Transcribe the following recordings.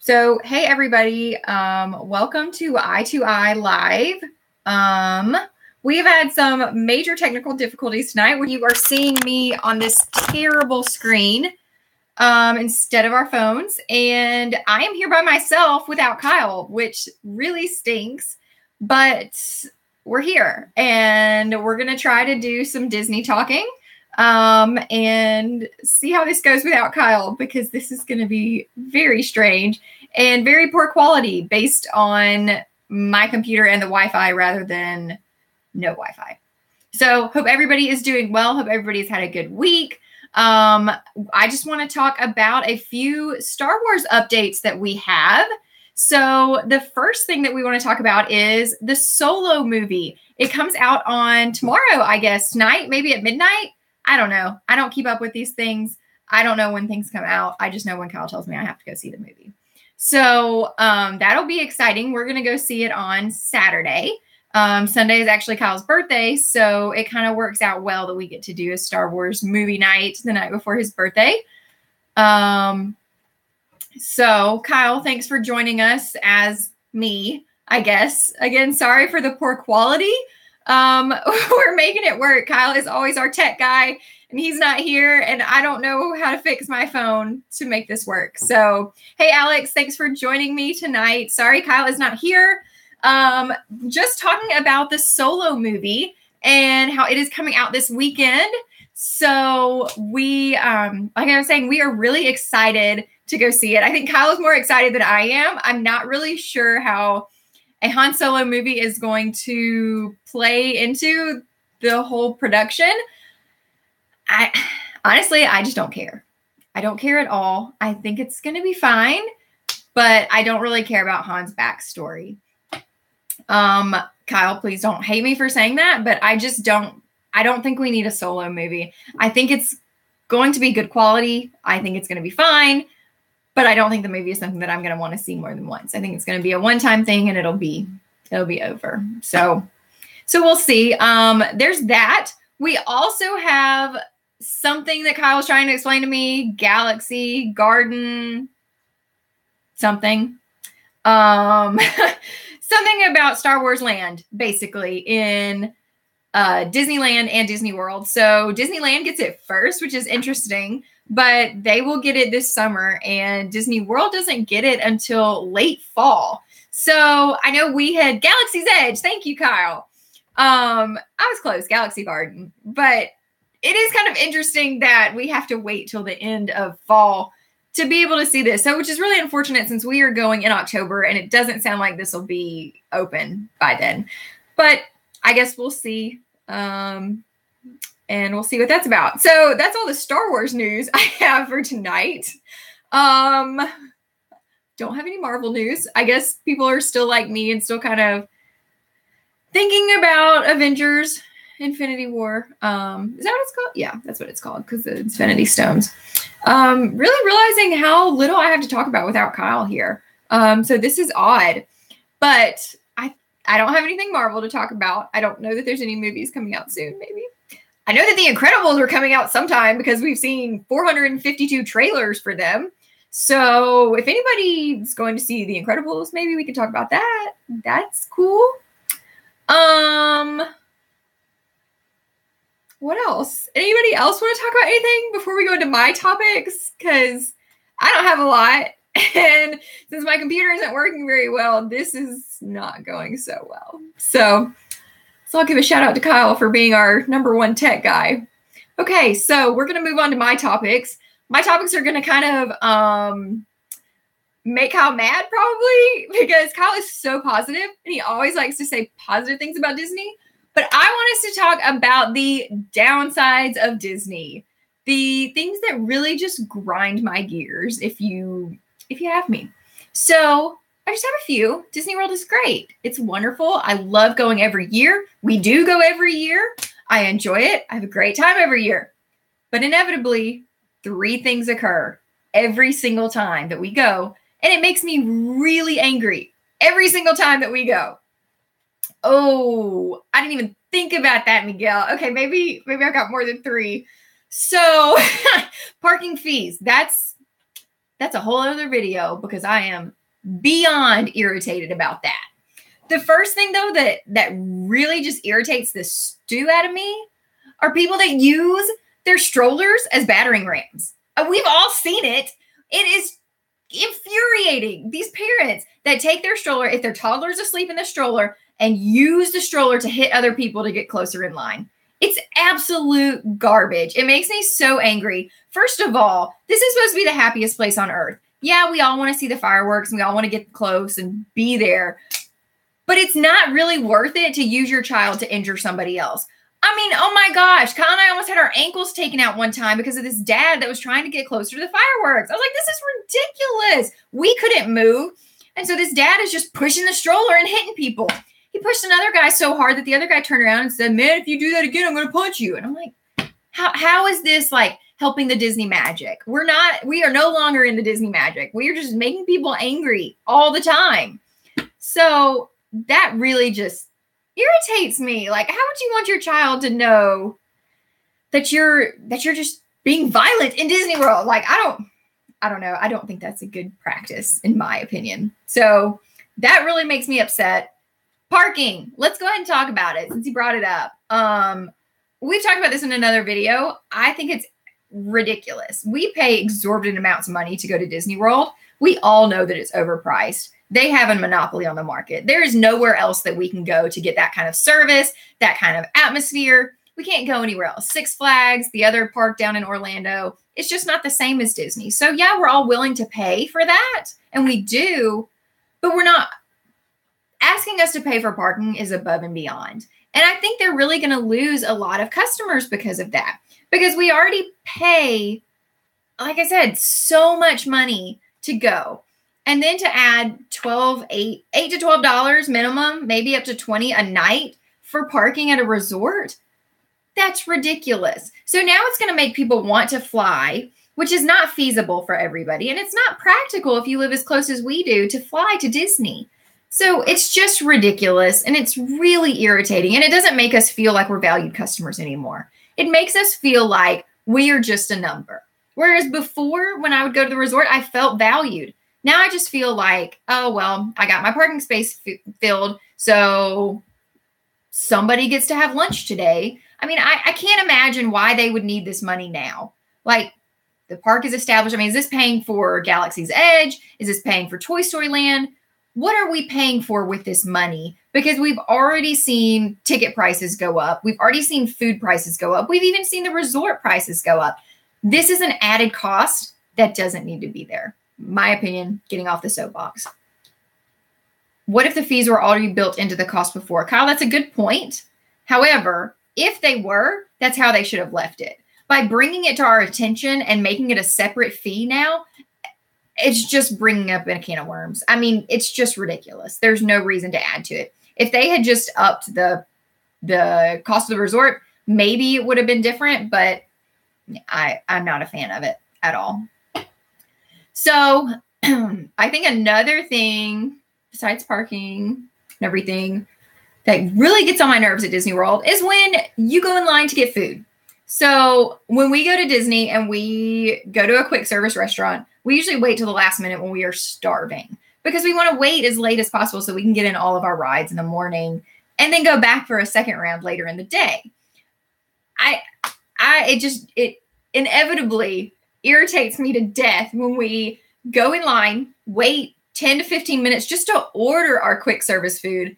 So, hey everybody, welcome to i2i Live. We've had some major technical difficulties tonight where you are seeing me on this terrible screen instead of our phones. And I am here by myself without Kyle, which really stinks, but we're here and we're going to try to do some Disney talking and see how this goes without Kyle, because this is going to be very strange and very poor quality based on my computer and the Wi-Fi rather than no Wi-Fi. So hope everybody is doing well. Hope everybody's had a good week. I just want to talk about a few Star Wars updates that we have. So the first thing that we want to talk about is the Solo movie. It comes out on tomorrow, I guess, tonight, maybe at midnight. I don't know. I don't keep up with these things. I don't know when things come out. I just know when Kyle tells me I have to go see the movie. So that'll be exciting. We're going to go see it on Saturday. Sunday is actually Kyle's birthday, so it kind of works out well that we get to do a Star Wars movie night the night before his birthday. So Kyle, thanks for joining us as me, I guess. Again, sorry for the poor quality. We're making it work. Kyle is always our tech guy, and he's not here, and I don't know how to fix my phone to make this work. So, hey, Alex, thanks for joining me tonight. Sorry, Kyle is not here. Just talking about the Solo movie and how it is coming out this weekend. So we, like I was saying, we are really excited to go see it. I think Kyle is more excited than I am. I'm not really sure how a Han Solo movie is going to play into the whole production. Honestly, I just don't care. I don't care at all. I think it's going to be fine, but I don't really care about Han's backstory. Kyle, please don't hate me for saying that, but I don't think we need a Solo movie. I think it's going to be good quality. I think it's going to be fine, but I don't think the movie is something that I'm going to want to see more than once. I think it's going to be a one-time thing and it'll be over. So we'll see. There's that. We also have something that Kyle was trying to explain to me, Galaxy Garden something. Something about Star Wars Land, basically, in Disneyland and Disney World. So Disneyland gets it first, which is interesting, but they will get it this summer, and Disney World doesn't get it until late fall. So I know we had Galaxy's Edge. Thank you, Kyle. I was close, Galaxy Garden, but it is kind of interesting that we have to wait till the end of fall to be able to see this. So, which is really unfortunate since we are going in October and it doesn't sound like this will be open by then. But I guess we'll see. And we'll see what that's about. So that's all the Star Wars news I have for tonight. Don't have any Marvel news. I guess people are still like me and still kind of thinking about Avengers Infinity War. Is that what it's called? Yeah, that's what it's called, because the Infinity Stones. Really realizing how little I have to talk about without Kyle here. So this is odd, but I don't have anything Marvel to talk about. I don't know that there's any movies coming out soon, maybe. I know that The Incredibles are coming out sometime because we've seen 452 trailers for them. So if anybody's going to see The Incredibles, maybe we can talk about that. That's cool. What else? Anybody else want to talk about anything before we go into my topics? Because I don't have a lot. And since my computer isn't working very well, this is not going so well. So I'll give a shout out to Kyle for being our number one tech guy. Okay, so we're going to move on to my topics. My topics are going to kind of make Kyle mad, probably, because Kyle is so positive and he always likes to say positive things about Disney. But I want us to talk about the downsides of Disney, the things that really just grind my gears, if you have me. So I just have a few. Disney World is great. It's wonderful. I love going every year. We do go every year. I enjoy it. I have a great time every year. But inevitably, 3 things occur every single time that we go, and it makes me really angry every single time that we go. Oh, I didn't even think about that, Miguel. Okay, maybe I got more than 3. So parking fees, that's that's a whole other video because I am beyond irritated about that. The first thing though that really just irritates the stew out of me are people that use their strollers as battering rams. We've all seen it. It is infuriating. These parents that take their stroller, if their toddler's asleep in the stroller, and use the stroller to hit other people to get closer in line. It's absolute garbage. It makes me so angry. First of all, this is supposed to be the happiest place on earth. Yeah, we all want to see the fireworks and we all want to get close and be there. But it's not really worth it to use your child to injure somebody else. I mean, oh my gosh, Kyle and I almost had our ankles taken out one time because of this dad that was trying to get closer to the fireworks. I was like, this is ridiculous. We couldn't move. And so this dad is just pushing the stroller and hitting people. He pushed another guy so hard that the other guy turned around and said, man, if you do that again, I'm going to punch you. And I'm like, how is this like helping the Disney magic? We are no longer in the Disney magic. We are just making people angry all the time. So that really just irritates me. Like, how would you want your child to know that you're just being violent in Disney World? Like, I don't know. I don't think that's a good practice in my opinion. So that really makes me upset. Parking. Let's go ahead and talk about it since he brought it up. We've talked about this in another video. I think it's ridiculous. We pay exorbitant amounts of money to go to Disney World. We all know that it's overpriced. They have a monopoly on the market. There is nowhere else that we can go to get that kind of service, that kind of atmosphere. We can't go anywhere else. Six Flags, the other park down in Orlando, it's just not the same as Disney. So yeah, we're all willing to pay for that. And we do, but we're not. Asking us to pay for parking is above and beyond. And I think they're really going to lose a lot of customers because of that. Because we already pay, like I said, so much money to go. And then to add $8 to $12 minimum, maybe up to $20 a night for parking at a resort, that's ridiculous. So now it's going to make people want to fly, which is not feasible for everybody. And it's not practical if you live as close as we do to fly to Disney. So it's just ridiculous and it's really irritating. And it doesn't make us feel like we're valued customers anymore. It makes us feel like we are just a number. Whereas before, when I would go to the resort, I felt valued. Now I just feel like, oh, well, I got my parking space filled, so somebody gets to have lunch today. I mean, I can't imagine why they would need this money now. Like, the park is established. I mean, is this paying for Galaxy's Edge? Is this paying for Toy Story Land? What are we paying for with this money? Because we've already seen ticket prices go up. We've already seen food prices go up. We've even seen the resort prices go up. This is an added cost that doesn't need to be there. My opinion, getting off the soapbox. What if the fees were already built into the cost before? Kyle, that's a good point. However, if they were, that's how they should have left it. By bringing it to our attention and making it a separate fee now, it's just bringing up a can of worms. I mean, it's just ridiculous. There's no reason to add to it. If they had just upped the cost of the resort, maybe it would have been different, but I'm not a fan of it at all. So I think another thing besides parking and everything that really gets on my nerves at Disney World is when you go in line to get food. So when we go to Disney and we go to a quick service restaurant, we usually wait till the last minute when we are starving because we want to wait as late as possible so we can get in all of our rides in the morning and then go back for a second round later in the day. It inevitably irritates me to death when we go in line, wait 10 to 15 minutes just to order our quick service food.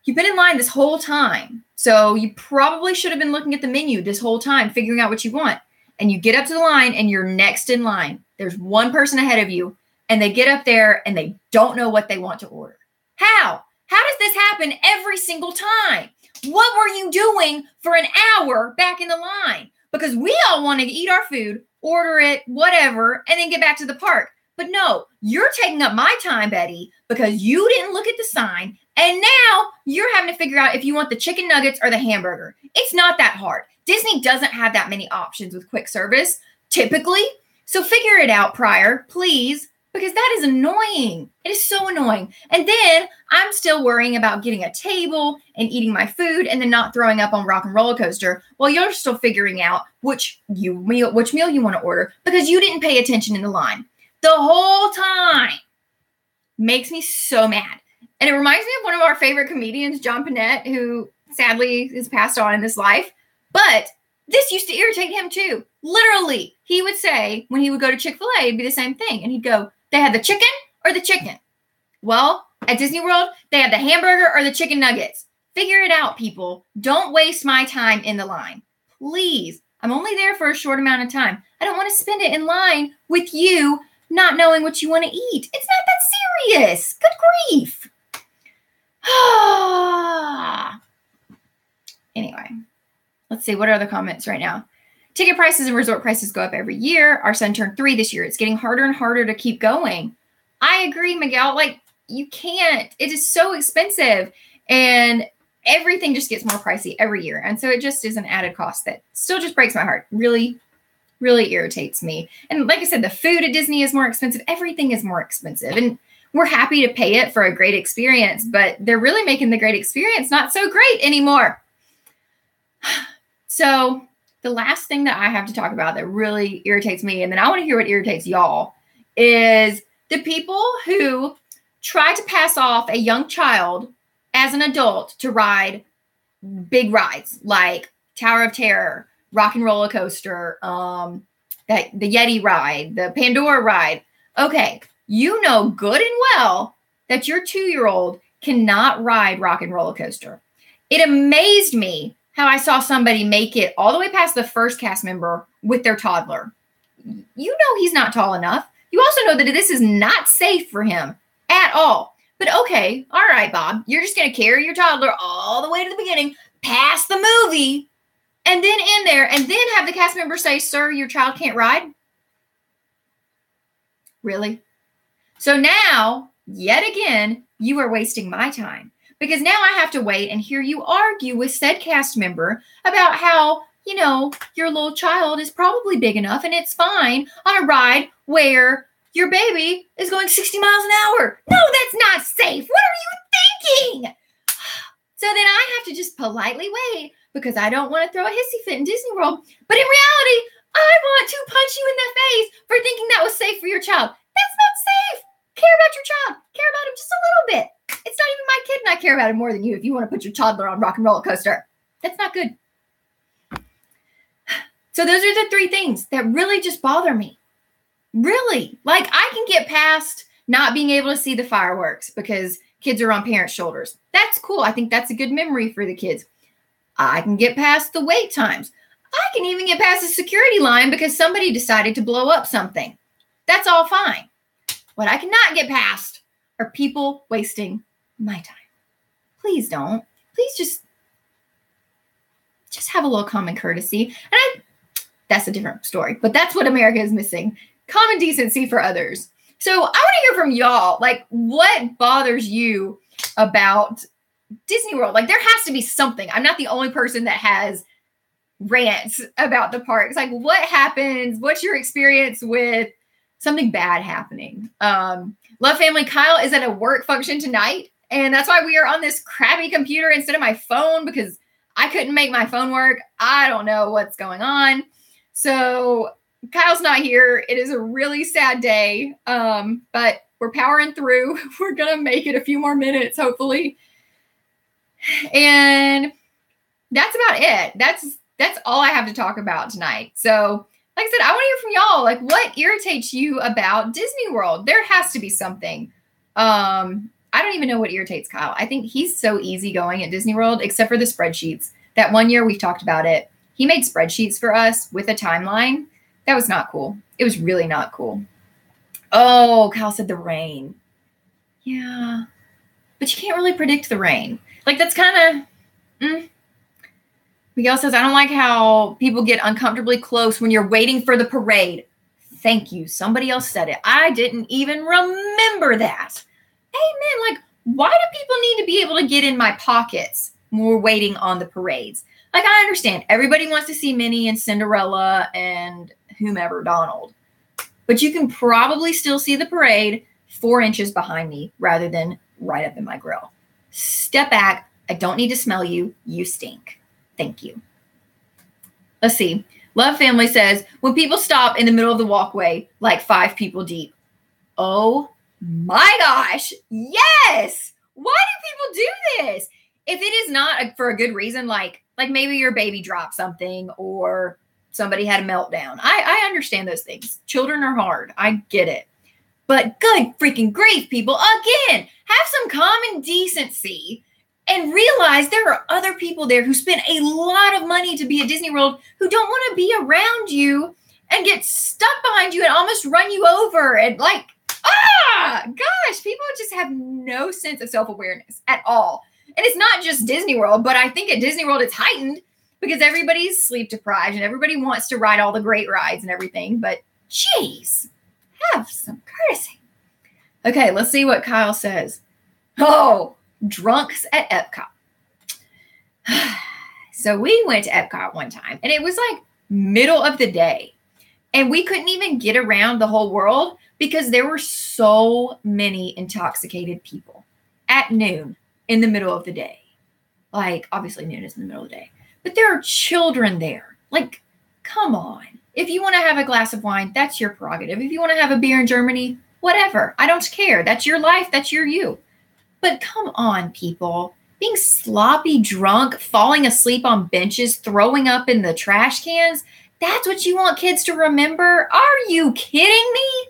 You've been in line this whole time. So you probably should have been looking at the menu this whole time, figuring out what you want. And you get up to the line and you're next in line. There's one person ahead of you and they get up there and they don't know what they want to order. How? How does this happen every single time? What were you doing for an hour back in the line? Because we all want to eat our food, order it, whatever, and then get back to the park. But no, you're taking up my time, Betty, because you didn't look at the sign. And now you're having to figure out if you want the chicken nuggets or the hamburger. It's not that hard. Disney doesn't have that many options with quick service, typically. So figure it out prior, please, because that is annoying. It is so annoying. And then I'm still worrying about getting a table and eating my food and then not throwing up on Rock and Roller Coaster while you're still figuring out which meal you want to order because you didn't pay attention in the line. the whole time. Makes me so mad. And it reminds me of one of our favorite comedians, John Panette, who sadly is passed on in this life. But this used to irritate him too. Literally, he would say when he would go to Chick-fil-A, it'd be the same thing. And he'd go, they had the chicken or the chicken? Well, at Disney World, they have the hamburger or the chicken nuggets. Figure it out, people. Don't waste my time in the line. Please. I'm only there for a short amount of time. I don't want to spend it in line with you not knowing what you want to eat. It's not that serious. Good grief. Anyway, let's see. What are the comments right now? Ticket prices and resort prices go up every year. Our son turned 3 this year. It's getting harder and harder to keep going. I agree, Miguel. Like, you can't. It is so expensive. And everything just gets more pricey every year. And so it just is an added cost that still just breaks my heart. Really, really irritates me. And like I said, the food at Disney is more expensive. Everything is more expensive. And we're happy to pay it for a great experience, but they're really making the great experience not so great anymore. So the last thing that I have to talk about that really irritates me, and then I want to hear what irritates y'all, is the people who try to pass off a young child as an adult to ride big rides like Tower of Terror, Rock and Roller Coaster, the Yeti ride, the Pandora ride. Okay, you know good and well that your 2-year-old cannot ride Rock and Roller Coaster. It amazed me how I saw somebody make it all the way past the first cast member with their toddler. You know he's not tall enough. You also know that this is not safe for him at all. But okay, all right, Bob, you're just going to carry your toddler all the way to the beginning, past the movie, and then in there, and then have the cast member say, sir, your child can't ride? Really? So now, yet again, you are wasting my time. Because now I have to wait and hear you argue with said cast member about how, you know, your little child is probably big enough and it's fine on a ride where your baby is going 60 miles an hour. No, that's not safe. What are you thinking? So then I have to just politely wait because I don't want to throw a hissy fit in Disney World. But in reality, I want to punch you in the face for thinking that was safe for your child. That's not safe. Care about your child. Care about him just a little bit. It's not even my kid and I care about him more than you if you want to put your toddler on Rock and Roller Coaster. That's not good. So those are the 3 things that really just bother me. Really. Like, I can get past not being able to see the fireworks because kids are on parents' shoulders. That's cool. I think that's a good memory for the kids. I can get past the wait times. I can even get past the security line because somebody decided to blow up something. That's all fine. What I cannot get past are people wasting my time. Please don't. Please just have a little common courtesy. And that's a different story, but that's what America is missing. Common decency for others. So I want to hear from y'all. Like, what bothers you about Disney World? Like, there has to be something. I'm not the only person that has rants about the parks. Like, what happens? What's your experience with something bad happening? Love Family Kyle is at a work function tonight, and that's why we are on this crappy computer instead of my phone because I couldn't make my phone work. I don't know what's going on. So Kyle's not here. It is a really sad day, but we're powering through. We're going to make it a few more minutes, hopefully. And that's about it. That's all I have to talk about tonight. So like I said, I want to hear from y'all. Like, what irritates you about Disney World? There has to be something. I don't even know what irritates Kyle. I think he's so easygoing at Disney World, except for the spreadsheets. That one year we talked about it. He made spreadsheets for us with a timeline. That was not cool. It was really not cool. Oh, Kyle said the rain. Yeah. But you can't really predict the rain. Like, that's kind of... Miguel says, I don't like how people get uncomfortably close when you're waiting for the parade. Thank you. Somebody else said it. I didn't even remember that. Amen. Like, why do people need to be able to get in my pockets when we're waiting on the parades? Like, I understand. Everybody wants to see Minnie and Cinderella and whomever, Donald. But you can probably still see the parade 4 inches behind me rather than right up in my grill. Step back. I don't need to smell you. You stink. Thank you. Let's see. Love Family says, when people stop in the middle of the walkway, like 5 people deep. Oh my gosh. Yes. Why do people do this? If it is not for a good reason, like maybe your baby dropped something or somebody had a meltdown. I understand those things. Children are hard. I get it. But good freaking grief, people. Again, have some common decency and realize there are other people there who spend a lot of money to be at Disney World who don't want to be around you and get stuck behind you and almost run you over. And gosh, people just have no sense of self-awareness at all. And it's not just Disney World, but I think at Disney World it's heightened because everybody's sleep deprived and everybody wants to ride all the great rides and everything. But geez, have some courtesy. Okay, let's see what Kyle says. Oh, drunks at Epcot. So we went to Epcot one time and it was like middle of the day and we couldn't even get around the whole world because there were so many intoxicated people at noon in the middle of the day. Like, obviously noon is in the middle of the day, but there are children there. Like, come on. If you want to have a glass of wine, that's your prerogative. If you want to have a beer in Germany, whatever. I don't care. That's your life. That's your you. But come on, people. Being sloppy drunk, falling asleep on benches, throwing up in the trash cans, that's what you want kids to remember? Are you kidding me?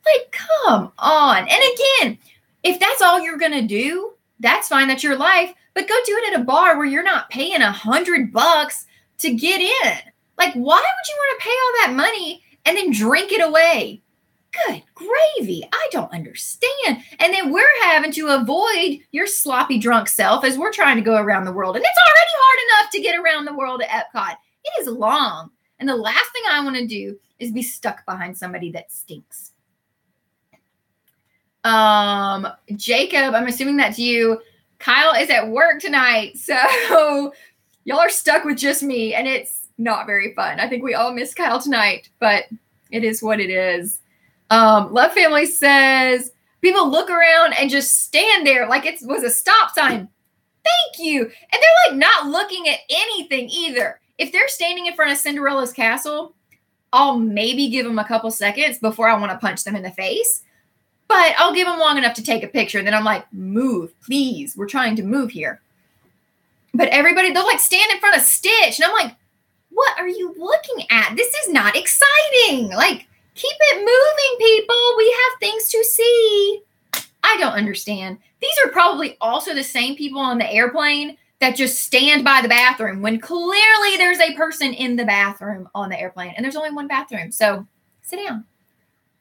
Like, come on. And again, if that's all you're going to do, that's fine. That's your life. But go do it at a bar where you're not paying $100 to get in. Like, why would you want to pay all that money and then drink it away? Good gravy. I don't understand. And then we're having to avoid your sloppy drunk self as we're trying to go around the world. And it's already hard enough to get around the world at Epcot. It is long. And the last thing I want to do is be stuck behind somebody that stinks. Jacob, I'm assuming that's you. Kyle is at work tonight. So y'all are stuck with just me. And it's not very fun. I think we all miss Kyle tonight, but it is what it is. Love Family says, people look around and just stand there like it was a stop sign. Thank you. And they're like not looking at anything either. If they're standing in front of Cinderella's castle, I'll maybe give them a couple seconds before I want to punch them in the face. But I'll give them long enough to take a picture. And then I'm like, move, please. We're trying to move here. But everybody, they'll like stand in front of Stitch. And I'm like, what are you looking at? This is not exciting. Like, keep it moving, people. We have things to see. I don't understand. These are probably also the same people on the airplane that just stand by the bathroom when clearly there's a person in the bathroom on the airplane and there's only one bathroom. So sit down.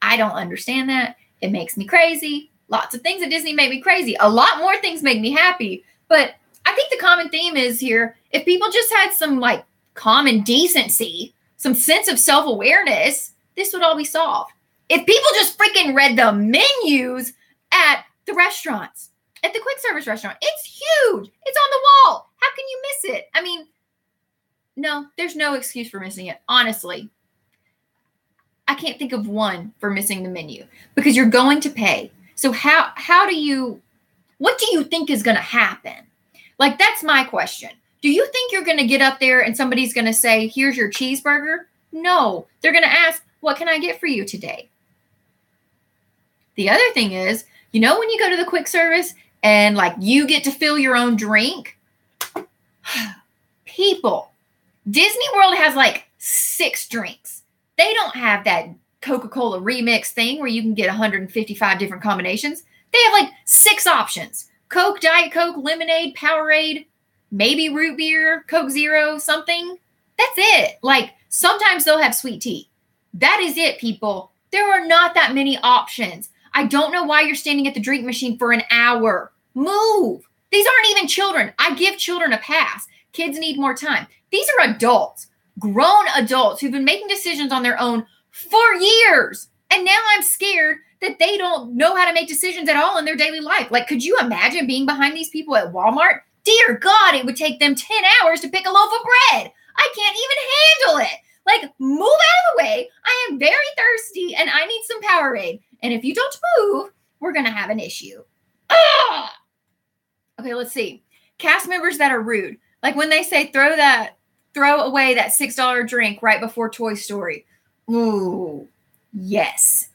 I don't understand that. It makes me crazy. Lots of things at Disney make me crazy. A lot more things make me happy. But I think the common theme is here, if people just had some like common decency, some sense of self-awareness, this would all be solved. If people just freaking read the menus at the restaurants, at the quick service restaurant, it's huge. It's on the wall. How can you miss it? I mean, no, there's no excuse for missing it. Honestly, I can't think of one for missing the menu because you're going to pay. So what do you think is going to happen? Like, that's my question. Do you think you're going to get up there and somebody's going to say, here's your cheeseburger? No, they're going to ask, what can I get for you today? The other thing is, you know, when you go to the quick service and like you get to fill your own drink, people, Disney World has like 6 drinks. They don't have that Coca-Cola remix thing where you can get 155 different combinations. They have like 6 options. Coke, Diet Coke, lemonade, Powerade, maybe root beer, Coke Zero, something. That's it. Like, sometimes they'll have sweet tea. That is it, people. There are not that many options. I don't know why you're standing at the drink machine for an hour. Move. These aren't even children. I give children a pass. Kids need more time. These are adults, grown adults who've been making decisions on their own for years. And now I'm scared that they don't know how to make decisions at all in their daily life. Like, could you imagine being behind these people at Walmart? Dear God, it would take them 10 hours to pick a loaf of bread. I can't even handle it. Like, move out of the way. I am very thirsty and I need some Powerade. And if you don't move, we're going to have an issue. Ah! Okay, let's see. Cast members that are rude. Like when they say throw away that $6 drink right before Toy Story. Ooh, yes.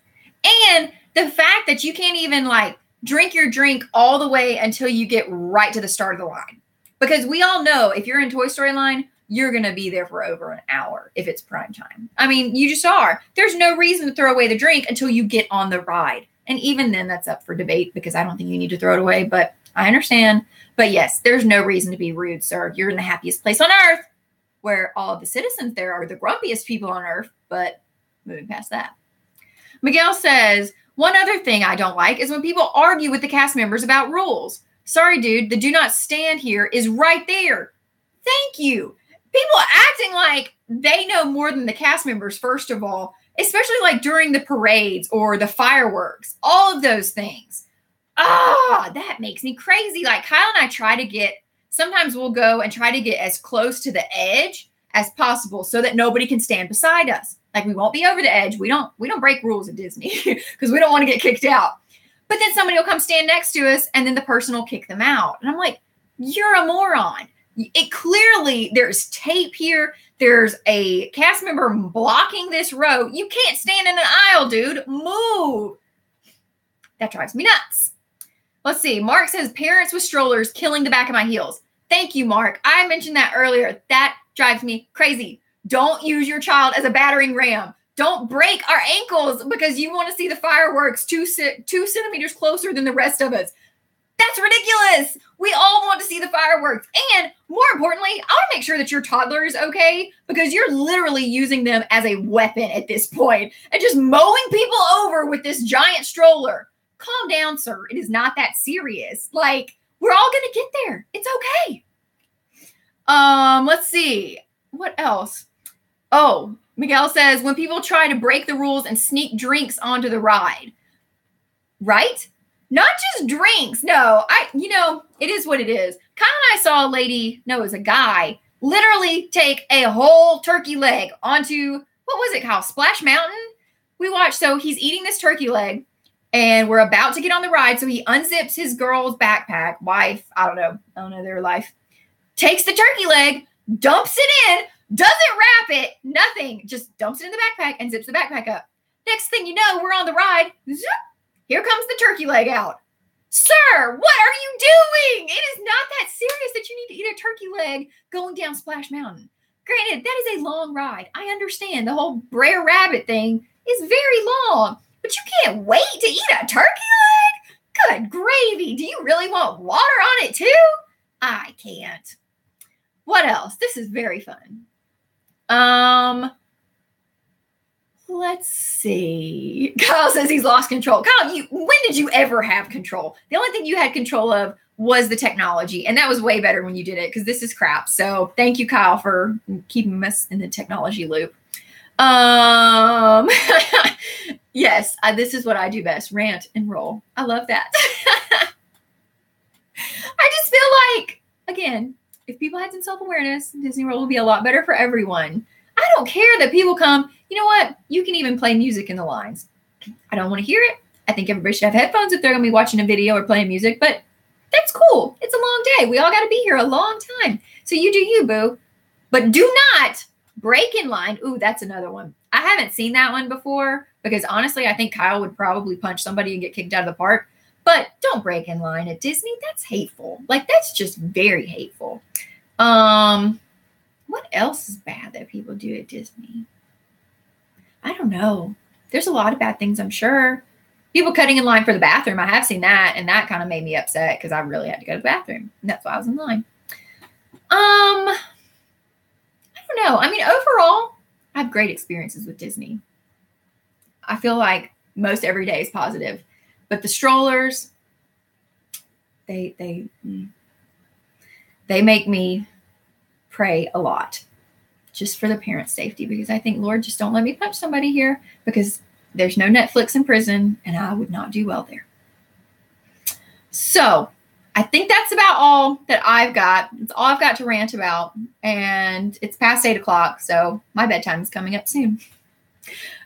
And The fact that you can't even like drink your drink all the way until you get right to the start of the line. Because we all know if you're in Toy Story line, you're going to be there for over an hour if it's prime time. I mean, you just are. There's no reason to throw away the drink until you get on the ride. And even then, that's up for debate because I don't think you need to throw it away, but I understand. But yes, there's no reason to be rude, sir. You're in the happiest place on earth where all of the citizens there are the grumpiest people on earth, but moving past that. Miguel says, one other thing I don't like is when people argue with the cast members about rules. Sorry, dude, the do not stand here is right there. Thank you. People acting like they know more than the cast members, first of all, especially like during the parades or the fireworks, all of those things. That makes me crazy. Like Kyle and I sometimes we'll go and try to get as close to the edge as possible so that nobody can stand beside us. Like we won't be over the edge. We don't break rules at Disney because we don't want to get kicked out. But then somebody will come stand next to us and then the person will kick them out. And I'm like, you're a moron. It clearly, there's tape here. There's a cast member blocking this row. You can't stand in an aisle, dude. Move. That drives me nuts. Let's see. Mark says parents with strollers killing the back of my heels. Thank you, Mark. I mentioned that earlier. That drives me crazy. Don't use your child as a battering ram. Don't break our ankles because you want to see the fireworks 2 centimeters closer than the rest of us. That's ridiculous. We all want to see the fireworks. And more importantly, I want to make sure that your toddler is okay because you're literally using them as a weapon at this point and just mowing people over with this giant stroller. Calm down, sir. It is not that serious. Like, we're all going to get there. It's okay. Let's see. What else? Oh, Miguel says, when people try to break the rules and sneak drinks onto the ride. Right? Not just drinks. No, it is what it is. Kyle and I saw it was a guy, literally take a whole turkey leg onto, what was it, Kyle? Splash Mountain? We watched, so he's eating this turkey leg, and we're about to get on the ride, so he unzips his girl's backpack, wife, I don't know their life, takes the turkey leg, dumps it in, doesn't wrap it, nothing, just dumps it in the backpack and zips the backpack up. Next thing you know, we're on the ride, zoop, here comes the turkey leg out. Sir, what are you doing? It is not that serious that you need to eat a turkey leg going down Splash Mountain. Granted, that is a long ride. I understand the whole Brer Rabbit thing is very long, but you can't wait to eat a turkey leg? Good gravy. Do you really want water on it too? I can't. What else? This is very fun. Let's see. Kyle says he's lost control. Kyle, when did you ever have control? The only thing you had control of was the technology, and that was way better when you did it because this is crap. So thank you, Kyle, for keeping us in the technology loop. Yes, this is what I do best. Rant and roll. I love that. I just feel like, again, if people had some self-awareness, Disney World would be a lot better for everyone. I don't care that people come. You know what? You can even play music in the lines. I don't want to hear it. I think everybody should have headphones if they're going to be watching a video or playing music, but that's cool. It's a long day. We all got to be here a long time. So you do you, boo. But do not break in line. Ooh, that's another one. I haven't seen that one before because honestly, I think Kyle would probably punch somebody and get kicked out of the park. But don't break in line at Disney. That's hateful. Like, that's just very hateful. What else is bad that people do at Disney? I don't know. There's a lot of bad things, I'm sure. People cutting in line for the bathroom. I have seen that, and that kind of made me upset because I really had to go to the bathroom. And that's why I was in line. I don't know. I mean, overall, I have great experiences with Disney. I feel like most every day is positive. But the strollers, they make me pray a lot just for the parents' safety because I think, Lord, just don't let me punch somebody here because there's no Netflix in prison and I would not do well there. So I think that's about all that I've got. It's all I've got to rant about. And it's past 8:00, so my bedtime is coming up soon.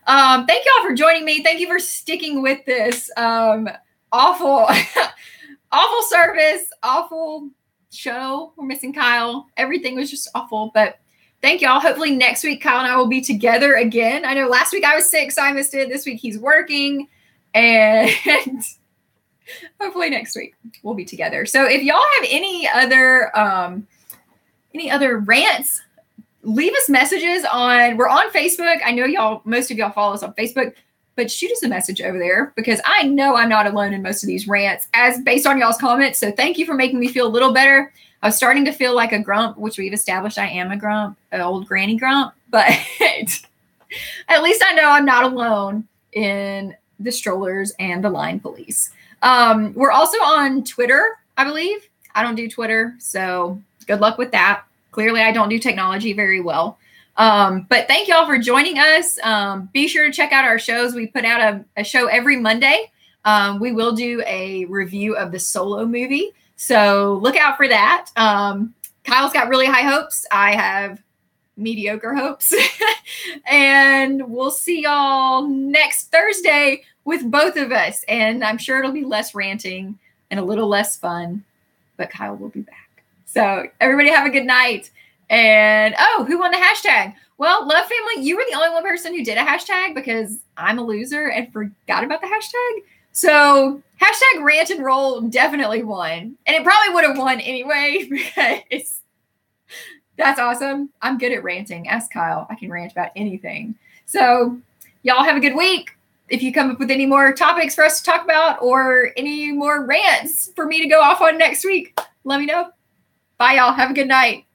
Thank y'all for joining me. Thank you for sticking with this awful service, awful show. We're missing Kyle. Everything was just awful, but thank y'all. Hopefully next week, Kyle and I will be together again. I know last week I was sick, so I missed it. This week he's working And hopefully next week we'll be together. So if y'all have any other rants, leave us messages we're on Facebook. I know most of y'all follow us on Facebook, but shoot us a message over there because I know I'm not alone in most of these rants as based on y'all's comments. So thank you for making me feel a little better. I was starting to feel like a grump, which we've established I am a grump, an old granny grump, but at least I know I'm not alone in the strollers and the line police. We're also on Twitter, I believe. I don't do Twitter, so good luck with that. Clearly, I don't do technology very well. But thank y'all for joining us. Be sure to check out our shows. We put out a show every Monday. We will do a review of the Solo movie. So look out for that. Kyle's got really high hopes. I have mediocre hopes. And we'll see y'all next Thursday with both of us. And I'm sure it'll be less ranting and a little less fun, but Kyle will be back. So everybody have a good night. And who won the hashtag? Well, Love Family, you were the only one person who did a hashtag because I'm a loser and forgot about the hashtag. So hashtag rant and roll definitely won. And it probably would have won anyway because that's awesome. I'm good at ranting. Ask Kyle. I can rant about anything. So y'all have a good week. If you come up with any more topics for us to talk about or any more rants for me to go off on next week, let me know. Bye, y'all. Have a good night.